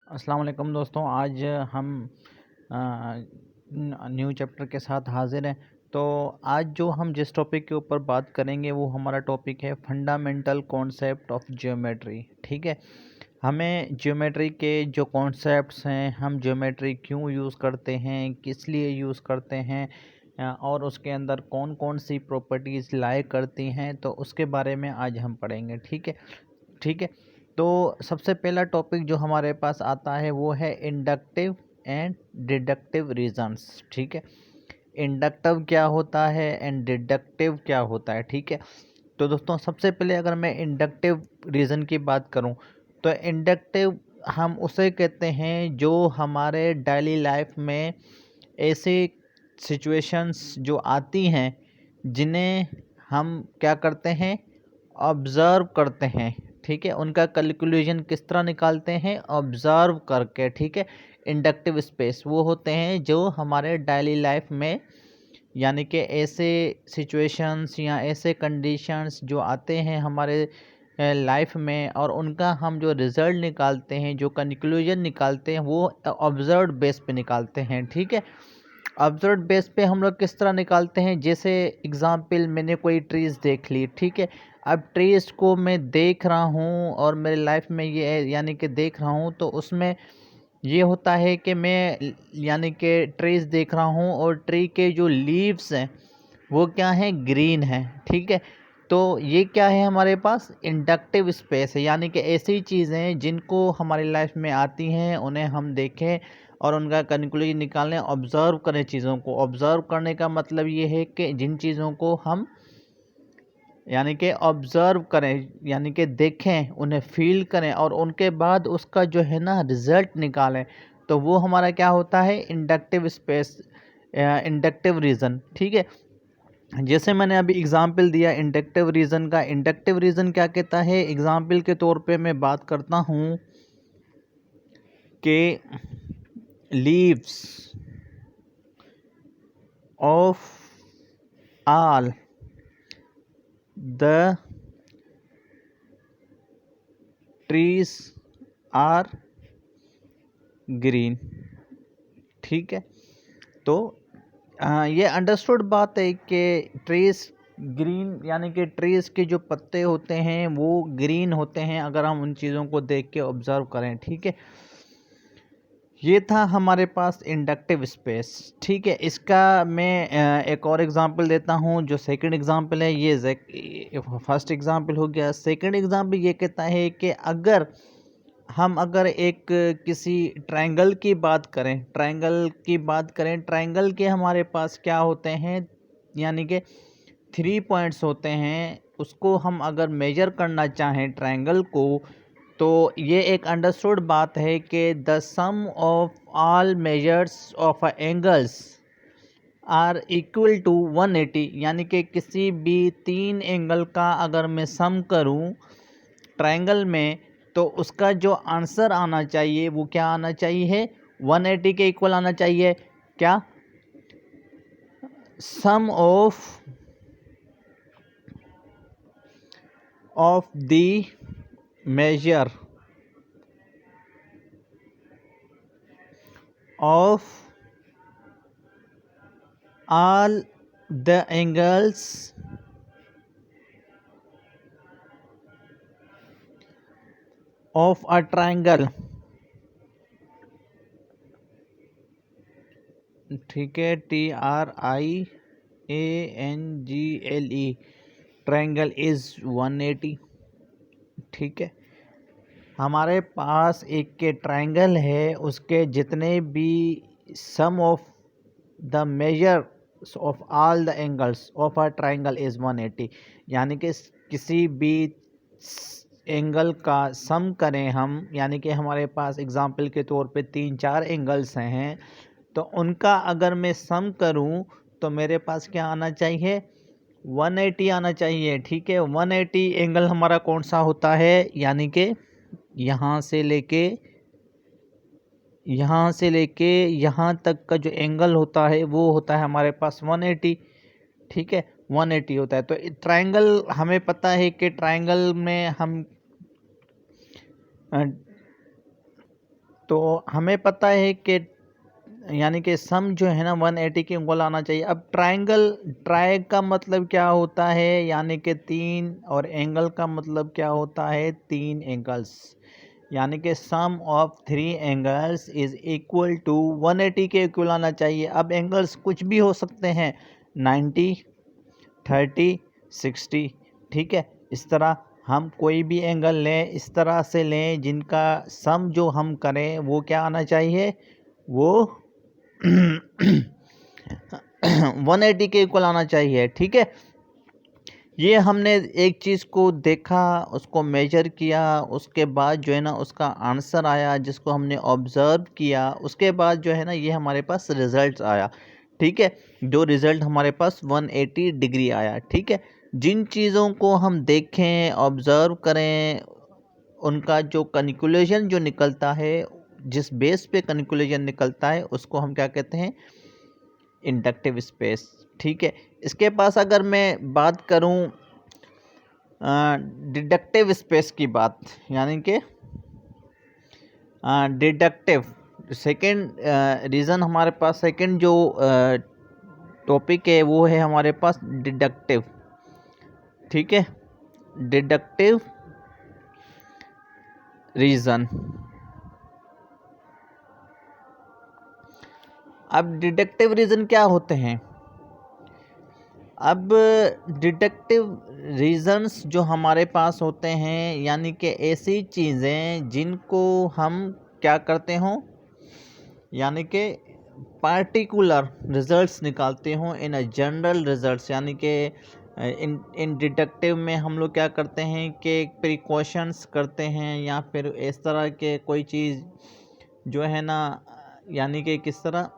अस्सलाम वालेकुम दोस्तों। आज हम न्यू चैप्टर के साथ हाजिर हैं। तो आज जो हम जिस टॉपिक के ऊपर बात करेंगे वो हमारा टॉपिक है फंडामेंटल कॉन्सेप्ट ऑफ ज्योमेट्री। ठीक है, हमें ज्योमेट्री के जो कॉन्सेप्ट्स हैं, हम ज्योमेट्री क्यों यूज़ करते हैं, किस लिए यूज़ करते हैं और उसके अंदर कौन कौन सी प्रॉपर्टीज़ लाए करती हैं, तो उसके बारे में आज हम पढ़ेंगे। ठीक है, ठीक है। तो सबसे पहला टॉपिक जो हमारे पास आता है वो है इंडक्टिव एंड डिडक्टिव रीजंस। ठीक है, इंडक्टिव क्या होता है एंड डिडक्टिव क्या होता है। ठीक है, तो दोस्तों सबसे पहले अगर मैं इंडक्टिव रीज़न की बात करूं तो इंडक्टिव हम उसे कहते हैं जो हमारे डेली लाइफ में ऐसे सिचुएशंस जो आती हैं जिन्हें हम क्या करते हैं, ऑब्ज़र्व करते हैं। ठीक है, उनका कैलकुलेशन किस तरह निकालते हैं, ऑब्ज़र्व करके। ठीक है, इंडक्टिव स्पेस वो होते हैं जो हमारे डेली लाइफ में यानी कि ऐसे सिचुएशंस या ऐसे कंडीशंस जो आते हैं हमारे लाइफ में और उनका हम जो रिज़ल्ट निकालते हैं, जो कंक्लूजन निकालते हैं, वो ऑब्ज़र्व्ड बेस पे निकालते हैं। ठीक है, ऑब्जर्व बेस पे हम लोग किस तरह निकालते हैं, जैसे एग्जाम्पल मैंने कोई ट्रीज़ देख ली। ठीक है, अब ट्रीज़ को मैं देख रहा हूँ और मेरे लाइफ में ये यानी कि देख रहा हूँ, तो उसमें ये होता है कि मैं यानी कि ट्रीज़ देख रहा हूँ और ट्री के जो लीव्स हैं वो क्या हैं, ग्रीन हैं। ठीक है, तो ये क्या है, हमारे पास इंडक्टिव स्पेस है, यानी कि ऐसी चीज़ें जिनको हमारी लाइफ में आती हैं उन्हें हम देखें और उनका कंक्लूजन निकालें, ऑब्ज़र्व करें। चीज़ों को ऑब्ज़र्व करने का मतलब ये है कि जिन चीज़ों को हम यानी कि ऑब्ज़र्व करें, यानी कि देखें, उन्हें फ़ील करें और उनके बाद उसका जो है ना रिज़ल्ट निकालें, तो वो हमारा क्या होता है, इंडक्टिव स्पेस, इंडक्टिव रीज़न। ठीक है, जैसे मैंने अभी एग्जाम्पल दिया इंडक्टिव रीज़न का। इंडक्टिव रीज़न क्या कहता है, एग्जाम्पल के तौर पे मैं बात करता हूँ कि leaves of all the trees are green. ठीक है, तो ये अंडरस्टूड बात है कि ट्रीज ग्रीन यानी कि ट्रीज के जो पत्ते होते हैं वो ग्रीन होते हैं अगर हम उन चीज़ों को देख के ऑब्जर्व करें। ठीक है, ये था हमारे पास इंडक्टिव स्पेस। ठीक है, इसका मैं एक और एग्जांपल देता हूँ। जो सेकंड एग्जांपल है, ये फर्स्ट एग्जांपल हो गया। सेकंड एग्जांपल ये कहता है कि अगर एक किसी ट्रायंगल की बात करें, ट्रायंगल के हमारे पास क्या होते हैं, यानी कि 3 पॉइंट्स होते हैं। उसको हम अगर मेजर करना चाहें ट्रायंगल को, तो ये एक अंडरस्टूड बात है कि the sum of all measures of angles are equal to 180, यानी कि किसी भी 3 एंगल का अगर मैं सम करूं ट्रायंगल में, तो उसका जो आंसर आना चाहिए वो क्या आना चाहिए, 180 के इक्वल आना चाहिए। क्या, sum of the measure of all the angles of a triangle। ठीक है, TRIANGLE, ट्रायंगल इज 180। ठीक है, हमारे पास एक के ट्रायंगल है, उसके जितने भी sum of the measure of all the angles of a triangle is 180, यानी कि किसी भी एंगल का सम करें हम, यानी कि हमारे पास एग्जांपल के तौर पे 3-4 एंगल्स हैं, तो उनका अगर मैं सम करूं तो मेरे पास क्या आना चाहिए, 180 आना चाहिए। ठीक है, 180 एंगल हमारा कौन सा होता है, यानी कि यहाँ से लेके यहाँ तक का जो एंगल होता है वो होता है हमारे पास 180। ठीक है, 180 होता है। तो ट्रायंगल हमें पता है कि ट्रायंगल में हम तो हमें पता है कि यानी कि सम जो है ना 180 के इक्वल आना चाहिए। अब ट्राई का मतलब क्या होता है, यानी कि 3, और एंगल का मतलब क्या होता है, 3 एंगल्स, यानी कि sum of 3 angles is equal to 180 के इक्वल आना चाहिए। अब एंगल्स कुछ भी हो सकते हैं, 90, 30, 60, ठीक है। इस तरह हम कोई भी एंगल लें, इस तरह से लें जिनका सम जो हम करें वो क्या आना चाहिए, वो 180 के इक्वल आना चाहिए, ठीक है। ये हमने एक चीज़ को देखा, उसको मेजर किया, उसके बाद जो है ना उसका आंसर आया जिसको हमने ऑब्ज़र्व किया, उसके बाद जो है ना ये हमारे पास रिज़ल्ट आया, ठीक है। जो रिज़ल्ट हमारे पास 180 डिग्री आया, ठीक है। जिन चीज़ों को हम देखें, ऑब्ज़र्व करें, उनका जो कन्क्लूजन जो निकलता है, जिस बेस पे कन्क्लूजन निकलता है, उसको हम क्या कहते हैं, इंडक्टिव स्पेस, ठीक है। इसके पास अगर मैं बात करूं डिडक्टिव स्पेस की बात, यानी कि डिडक्टिव सेकंड रीज़न, हमारे पास सेकंड जो टॉपिक है वो है हमारे पास डिडक्टिव, ठीक है, डिडक्टिव रीज़न। अब डिडक्टिव रीज़न क्या होते हैं? अब डिडक्टिव रीज़न्स जो हमारे पास होते हैं, यानी कि ऐसी चीज़ें जिनको हम क्या करते हों, यानी कि पार्टिकुलर रिजल्ट्स निकालते हों इन अ जनरल रिजल्ट्स, यानी कि इन डिडक्टिव में हम लोग क्या करते हैं कि प्रिकॉशंस करते हैं, या फिर इस तरह के कोई चीज़ जो है ना, यानी कि किस तरह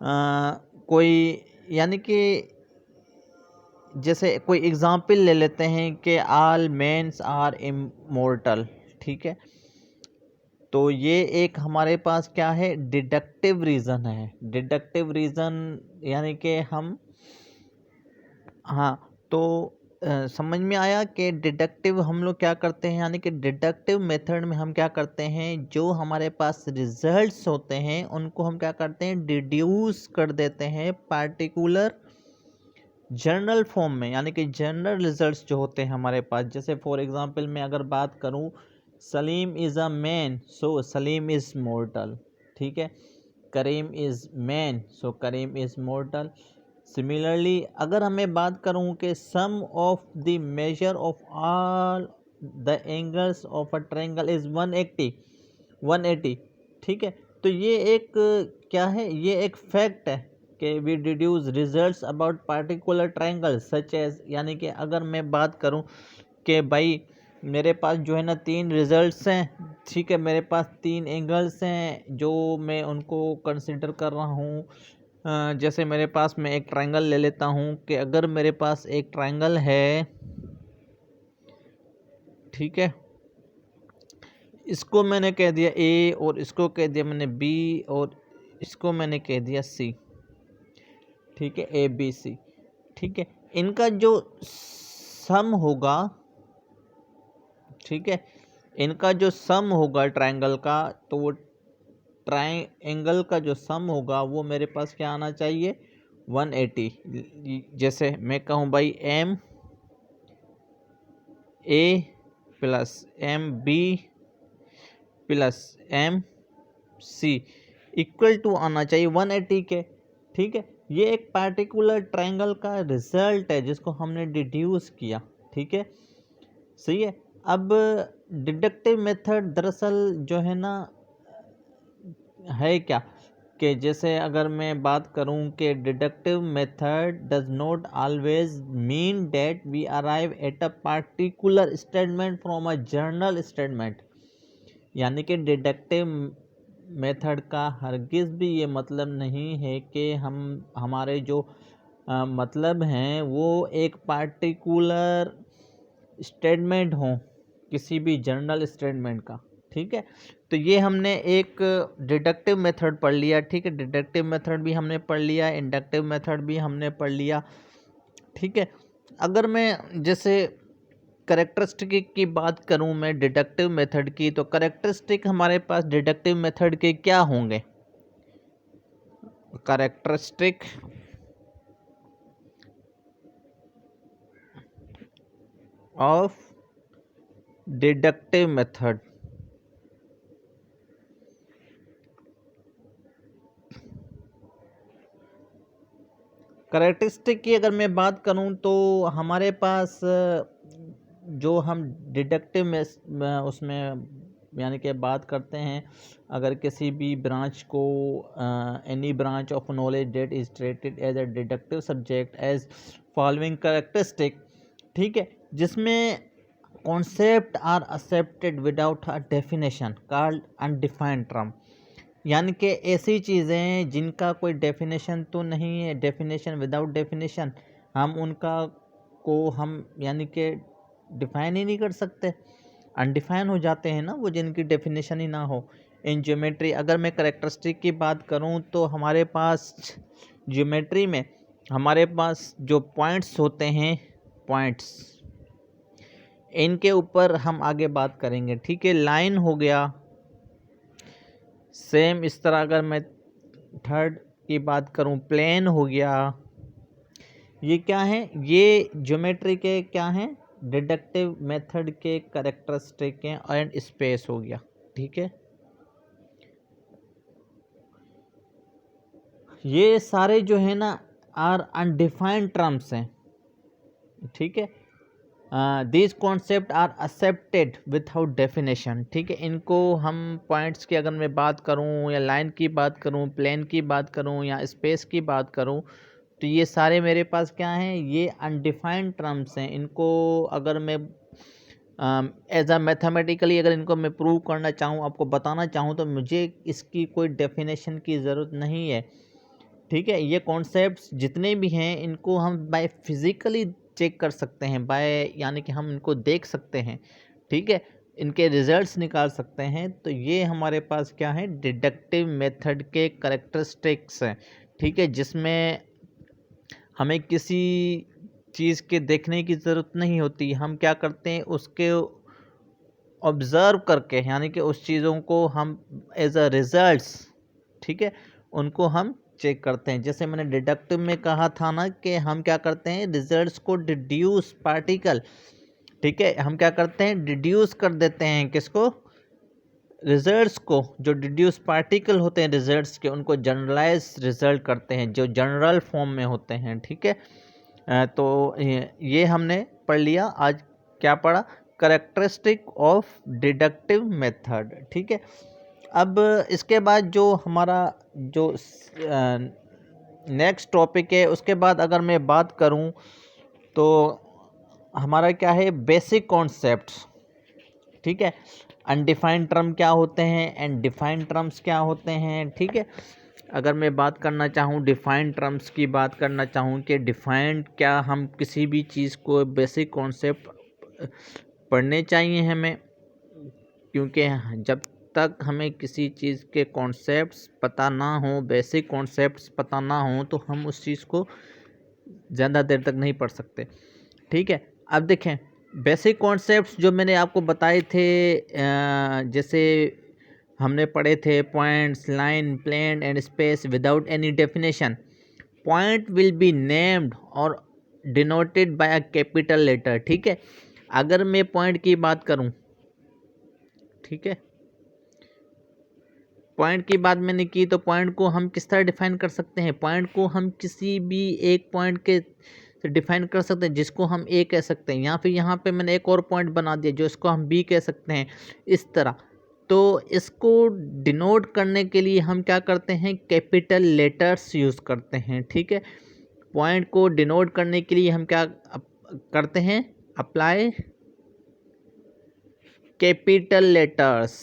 कोई, यानी कि जैसे कोई एग्ज़ाम्पल ले लेते हैं कि ऑल मेंस आर इमोर्टल, ठीक है। तो ये एक हमारे पास क्या है, डिडक्टिव रीज़न है। डिडक्टिव रीज़न यानी कि हम, हाँ, तो समझ में आया कि डिडक्टिव हम लोग क्या करते हैं, यानी कि डिडक्टिव मेथड में हम क्या करते हैं, जो हमारे पास रिजल्ट्स होते हैं उनको हम क्या करते हैं, डिड्यूस कर देते हैं पार्टिकुलर जनरल फॉर्म में, यानी कि जनरल रिजल्ट्स जो होते हैं हमारे पास। जैसे फॉर एग्जांपल मैं अगर बात करूं, Salim is a man, so Salim is mortal, ठीक है। Karim is man, so Karim is mortal. Similarly अगर हमें बात करूं कि sum of the measure of all the angles of a triangle is 180, ठीक है। तो ये एक क्या है, ये एक फैक्ट है कि we deduce results about particular triangle such as, यानी कि अगर मैं बात करूं कि भाई मेरे पास जो है ना 3 रिजल्ट्स हैं, ठीक है, मेरे पास 3 एंगल्स हैं जो मैं उनको कंसिडर कर रहा हूं। जैसे मेरे पास, मैं एक ट्रायंगल ले लेता हूं कि अगर मेरे पास एक ट्रायंगल है, ठीक है, इसको मैंने कह दिया ए, और इसको कह दिया मैंने बी, और इसको मैंने कह दिया सी, ठीक है, ए बी सी, ठीक है। इनका जो सम होगा, ठीक है, इनका जो सम होगा ट्रायंगल का, तो वो ट्रायंगल का जो सम होगा वो मेरे पास क्या आना चाहिए, 180। जैसे मैं कहूँ भाई M A plus M B plus M C equal to आना चाहिए 180 के, ठीक है। ये एक पार्टिकुलर ट्रायंगल का रिजल्ट है जिसको हमने डिड्यूस किया, ठीक है, सही है। अब डिडक्टिव मेथड दरअसल जो है ना है क्या, कि जैसे अगर मैं बात करूं कि deductive method does not always mean that we arrive at a particular statement from a general statement, यानी कि डिडक्टिव मेथड का हरगिज़ भी ये मतलब नहीं है कि हम हमारे जो मतलब हैं वो एक पार्टिकुलर स्टेटमेंट हो, किसी भी जनरल स्टेटमेंट का, ठीक है। तो ये हमने एक डिडक्टिव मेथड पढ़ लिया, ठीक है, डिडक्टिव मेथड भी हमने पढ़ लिया, इंडक्टिव मेथड भी हमने पढ़ लिया, ठीक है। अगर मैं जैसे करेक्टरिस्टिक की बात करूं मैं डिडक्टिव मेथड की, तो करेक्टरिस्टिक हमारे पास डिडक्टिव मेथड के क्या होंगे? Characteristic of deductive method, characteristic की अगर मैं बात करूं तो हमारे पास जो हम डिडक्टिव में उसमें यानी कि बात करते हैं, अगर किसी भी ब्रांच को any branch of knowledge that is treated as a deductive subject as following characteristic, ठीक है, जिसमें concept are accepted without a definition called undefined term, यानी कि ऐसी चीज़ें जिनका कोई डेफिनेशन तो नहीं है, डेफिनेशन विदाउट डेफिनेशन हम उनका को हम यानी कि डिफाइन ही नहीं कर सकते, अनडिफाइन हो जाते हैं ना वो, जिनकी डेफिनेशन ही ना हो। इन ज्योमेट्री अगर मैं करेक्टरिस्टिक की बात करूं तो हमारे पास ज्योमेट्री में हमारे पास जो पॉइंट्स होते हैं, पॉइंट्स, इनके ऊपर हम आगे बात करेंगे, ठीक है। लाइन हो गया, सेम इस तरह अगर मैं थर्ड की बात करूं, प्लेन हो गया, ये क्या है, ये ज्योमेट्री के क्या हैं, डिडक्टिव मेथड के करेक्टरिस्टिक हैं। एंड स्पेस हो गया, ठीक है, ये सारे जो है ना आर अनडिफाइंड टर्म्स हैं, ठीक है। These concept are accepted without definition, ठीक है। इनको हम पॉइंट्स की अगर मैं बात करूं या लाइन की बात करूं, प्लेन की बात करूं या स्पेस की बात करूं, तो ये सारे मेरे पास क्या हैं, ये अनडिफाइंड टर्म्स हैं। इनको अगर मैं एज अ मैथमेटिकली अगर इनको मैं प्रूव करना चाहूँ, आपको बताना चाहूँ, तो मुझे इसकी कोई डेफिनेशन की ज़रूरत नहीं है, ठीक है। ये कॉन्सेप्ट्स जितने भी हैं इनको हम बाय फिज़िकली चेक कर सकते हैं, बाय यानी कि हम इनको देख सकते हैं, ठीक है, इनके रिजल्ट्स निकाल सकते हैं। तो ये हमारे पास क्या है, डिडक्टिव मेथड के करेक्टरिस्टिक्स हैं, ठीक है, जिसमें हमें किसी चीज़ के देखने की ज़रूरत नहीं होती, हम क्या करते हैं, उसके ऑब्ज़र्व करके यानी कि उस चीज़ों को हम एज अ रिजल्ट्स, ठीक है, उनको हम चेक करते हैं। जैसे मैंने डिडक्टिव में कहा था ना कि हम क्या करते हैं, रिजल्ट्स को डिड्यूस पार्टिकल, ठीक है, हम क्या करते हैं, डिड्यूस कर देते हैं, किसको, रिजल्ट्स को, जो डिड्यूस पार्टिकल होते हैं रिजल्ट्स के, उनको जनरलाइज रिजल्ट करते हैं जो जनरल फॉर्म में होते हैं, ठीक है। तो ये हमने पढ़ लिया आज, क्या पढ़ा, करेक्टरिस्टिक ऑफ डिडक्टिव मेथड, ठीक है। अब इसके बाद जो हमारा जो नेक्स्ट टॉपिक है, उसके बाद अगर मैं बात करूं तो हमारा क्या है, बेसिक कॉन्सेप्ट्स, ठीक है। अनडिफाइंड टर्म क्या होते हैं एंड डिफाइंड टर्म्स क्या होते हैं, ठीक है। अगर मैं बात करना चाहूँ, डिफाइंड टर्म्स की बात करना चाहूँ कि डिफाइंड क्या, हम किसी भी चीज़ को बेसिक कॉन्सेप्ट पढ़ने चाहिए हमें, क्योंकि जब तक हमें किसी चीज़ के कॉन्सेप्ट्स पता ना हो, बेसिक कॉन्सेप्ट्स पता ना हो, तो हम उस चीज़ को ज़्यादा देर तक नहीं पढ़ सकते, ठीक है। अब देखें, बेसिक कॉन्सेप्ट्स जो मैंने आपको बताए थे, जैसे हमने पढ़े थे points, line, plane and space without any definition. Point will be named और denoted by a capital letter, ठीक है। अगर मैं पॉइंट की बात करूं, ठीक है, पॉइंट की बात मैंने की, तो पॉइंट को हम किस तरह डिफाइन कर सकते हैं, पॉइंट को हम किसी भी एक पॉइंट के डिफाइन कर सकते हैं, जिसको हम ए कह सकते हैं, या फिर यहाँ पे मैंने एक और पॉइंट बना दिया जो इसको हम बी कह सकते हैं, इस तरह। तो इसको डिनोट करने के लिए हम क्या करते हैं, कैपिटल लेटर्स यूज़ करते हैं, ठीक है। पॉइंट को डिनोट करने के लिए हम क्या करते हैं, apply capital letters.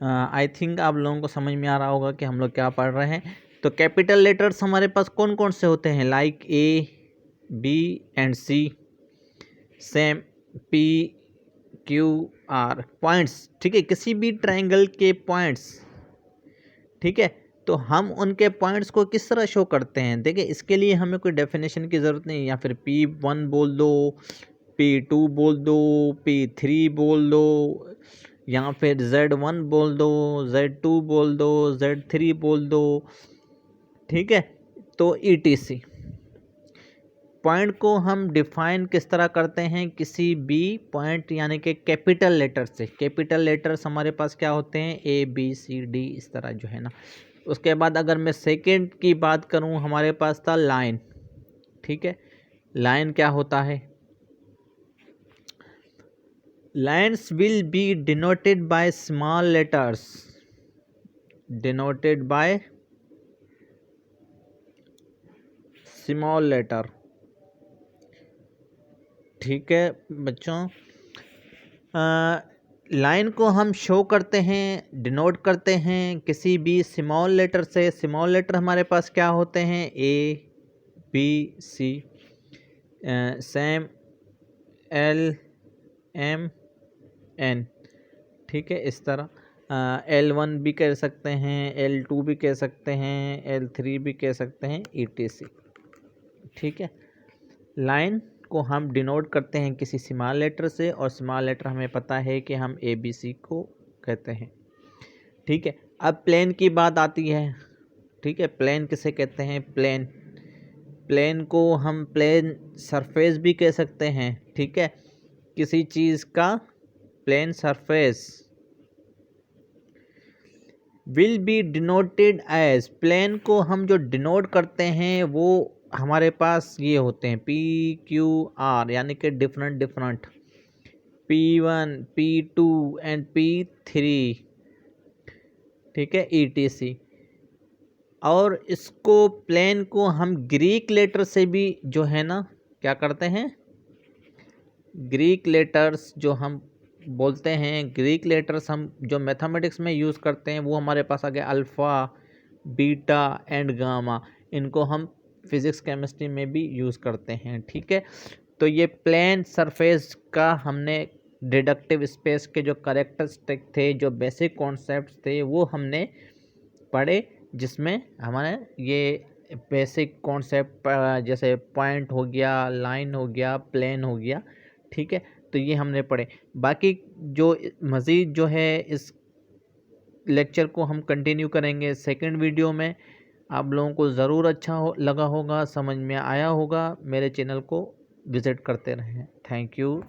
I think आप लोगों को समझ में आ रहा होगा कि हम लोग क्या पढ़ रहे हैं। तो कैपिटल लेटर्स हमारे पास कौन कौन से होते हैं, like A, B and C, same P, Q, R, points, ठीक है, किसी भी ट्रायंगल के पॉइंट्स, ठीक है। तो हम उनके पॉइंट्स को किस तरह शो करते हैं? देखिए, इसके लिए हमें कोई डेफिनेशन की ज़रूरत नहीं, या फिर P1 बोल दो, P2 बोल दो, P3 बोल दो, या फिर Z1 बोल दो, Z2 बोल दो, Z3 बोल दो, ठीक है। तो ETC पॉइंट को हम डिफाइन किस तरह करते हैं? किसी भी पॉइंट यानी कि कैपिटल लेटर से। कैपिटल लेटर्स हमारे पास क्या होते हैं? ABCD, इस तरह जो है ना। उसके बाद अगर मैं सेकंड की बात करूं, हमारे पास था लाइन, ठीक है। लाइन क्या होता है? Lines will be denoted by small letters, denoted by small letter, ठीक है बच्चों। लाइन को हम शो करते हैं, डिनोट करते हैं किसी भी स्मॉल लेटर से। स्मॉल लेटर हमारे पास क्या होते हैं? A, B, C, same L, M, N, ठीक है। इस तरह L1 भी कह सकते हैं, L2 भी कह सकते हैं, L3 भी कह सकते हैं, ETC, ठीक है। लाइन को हम डिनोट करते हैं किसी स्मॉल लेटर से, और स्मॉल लेटर हमें पता है कि हम ABC को कहते हैं, ठीक है। अब प्लेन की बात आती है, ठीक है। प्लेन किसे कहते हैं? प्लेन, प्लेन को हम प्लेन सरफेस भी कह सकते हैं, ठीक है। किसी चीज़ का plane surface will be denoted as, plane को हम जो डिनोट करते हैं वो हमारे पास ये होते हैं PQR, यानी कि different different, P1, P2 and P3, ठीक है, ETC। और इसको प्लेन को हम ग्रीक लेटर से भी जो है ना क्या करते हैं? ग्रीक लेटर्स जो हम बोलते हैं, ग्रीक लेटर्स हम जो मैथमेटिक्स में यूज़ करते हैं, वो हमारे पास आ गया अल्फ़ा, बीटा एंड गामा। इनको हम फिज़िक्स केमिस्ट्री में भी यूज़ करते हैं, ठीक है। तो ये प्लेन सरफेस का हमने डिडक्टिव स्पेस के जो कैरेक्टरिस्टिक थे, जो बेसिक कॉन्सेप्ट्स थे, वो हमने पढ़े, जिसमें हमारे ये बेसिक कॉन्सेप्ट जैसे पॉइंट हो गया, लाइन हो गया, प्लेन हो गया, ठीक है। तो ये हमने पढ़े। बाकी जो मज़ीद जो है इस लेक्चर को हम कंटिन्यू करेंगे सेकंड वीडियो में। आप लोगों को ज़रूर अच्छा लगा होगा, समझ में आया होगा। मेरे चैनल को विज़िट करते रहें। Thank you.